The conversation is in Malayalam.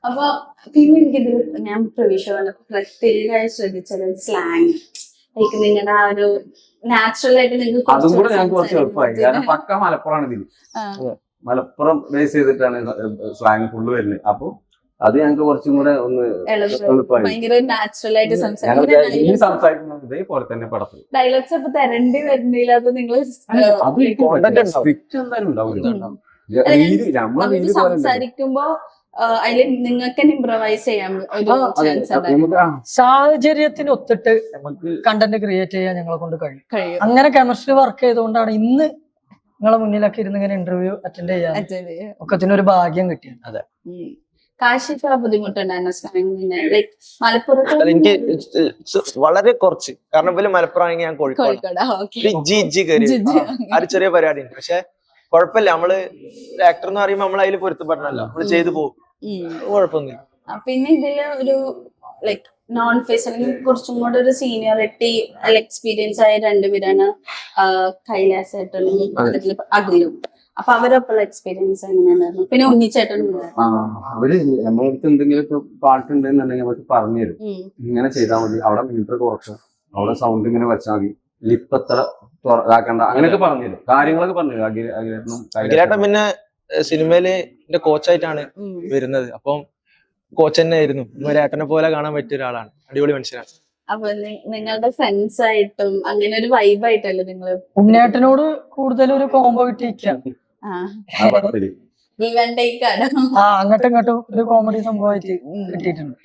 അപ്പൊ പിന്നെ എനിക്കിത് ഞാൻ പ്രവിശ പ്രത്യേകമായി ശ്രദ്ധിച്ചത് സ്ലാങ് ലൈക്ക് നിങ്ങളുടെ ആ ഒരു നാച്ചുറൽ ആയിട്ട് നിങ്ങൾക്ക് അതും കൂടെ ഞങ്ങൾക്ക് കുറച്ച് എളുപ്പമായി. കാരണം പക്ക മലപ്പുറമാണ് ഇതിൽ. മലപ്പുറം ബേസ് ചെയ്തിട്ടാണ് സ്ലാങ് ഫുള്ള് വരുന്നത്. അപ്പൊ അത് ഞങ്ങൾക്ക് കുറച്ചും കൂടെ ഒന്ന് എളുപ്പമായി. ഭയങ്കര നാച്ചുറൽ ആയിട്ട് സംസാരിക്കുന്നത് ഇതേപോലെ തന്നെ പടത്തിൽ ഡയലോഗ്സ് അപ്പൊ തരണ്ടി വരുന്നില്ല. അത് നിങ്ങൾ എന്തായാലും ഉണ്ടാവില്ല. സംസാരിക്കുമ്പോ അതിൽ നിങ്ങൾക്ക് തന്നെ ഇംപ്രവൈസ് ചെയ്യാൻ ഒരു ചാൻസ് സാഹചര്യത്തിന് ഒത്തിട്ട് കണ്ടന്റ് ക്രിയേറ്റ് ചെയ്യാൻ ഞങ്ങളെ കൊണ്ട് കഴിയും. അങ്ങനെ കെമിസ്ട്രി വർക്ക് ചെയ്തുകൊണ്ടാണ് ഇന്ന് നിങ്ങളെ മുന്നിലൊക്കെ ഇരുന്ന് ഇങ്ങനെ ഇന്റർവ്യൂ അറ്റൻഡ് ചെയ്യാൻ ഒക്കത്തിനൊരു ഭാഗ്യം കിട്ടിയത്. അതെ, കാശിക്കുള്ള ബുദ്ധിമുട്ടുണ്ടായിരുന്നു ലൈക് മലപ്പുറത്ത്. എനിക്ക് വളരെ കുറച്ച്, കാരണം ഇവര് മലപ്പുറം ആണെങ്കിൽ ഞാൻ കോഴിക്കോട് ഒരു ചെറിയ പരിപാടി ഉണ്ട്. പക്ഷെ കുഴപ്പമില്ല, നമ്മള് ആക്ടർ എന്ന് പറയുമ്പോ നമ്മൾ അതിൽ പൊരുത്തപ്പെടണല്ലോ, നമ്മള് ചെയ്തു പോകും, കുഴപ്പമൊന്നുമില്ല. പിന്നെ ഇതില് ഒരു ലൈക് നോൺ ഫേസ് അല്ലെങ്കിൽ കുറച്ചും കൂടെ ഒരു സീനിയോറിറ്റി എക്സ്പീരിയൻസ് ആയ രണ്ടുപേരാണ് കൈലാസേട്ടനും അഖിലും. അപ്പൊ അവരൊപ്പുള്ള എക്സ്പീരിയൻസ് എങ്ങനെയായിരുന്നു? പിന്നെ ഉണ്ണിച്ചേട്ടനും അവര് നമ്മളടുത്ത് എന്തെങ്കിലുമൊക്കെ പാട്ടുണ്ടെന്നുണ്ടെങ്കിൽ അവർക്ക് പറഞ്ഞുതരും, ഇങ്ങനെ ചെയ്താൽ മതി, അവിടെ മീറ്റർ കുറച്ച്, അവിടെ സൗണ്ട് ഇങ്ങനെ വെച്ചാൽ മതി, ലിപ്പ് എത്ര ഇതാക്കണ്ട, അങ്ങനെയൊക്കെ പറഞ്ഞുതരും, കാര്യങ്ങളൊക്കെ പറഞ്ഞുതരും. അഖിലേട്ടൻ പിന്നെ സിനിമയില് എന്റെ കോച്ചായിട്ടാണ് വരുന്നത്. അപ്പം കോച്ച് തന്നെ ആയിരുന്നു. ഏട്ടനെ പോലെ കാണാൻ പറ്റിയ ഒരാളാണ്, അടിപൊളി മനുഷ്യനാണ്. അപ്പൊ നിങ്ങളുടെ ഫ്രണ്ട്സ് ആയിട്ടും അങ്ങനെ ഒരു വൈബായിട്ടല്ലേ നിങ്ങള്? ഉണ്ണേട്ടനോട് കൂടുതൽ ഒരു കോംബോ കിട്ടിയിരിക്കാം. ഗിവ് ആൻഡ് ടേക്ക് ആണ്. അങ്ങോട്ടും ഇങ്ങോട്ടും ഒരു കോമഡി സംഭവമായിട്ട് കിട്ടിയിട്ടുണ്ട്.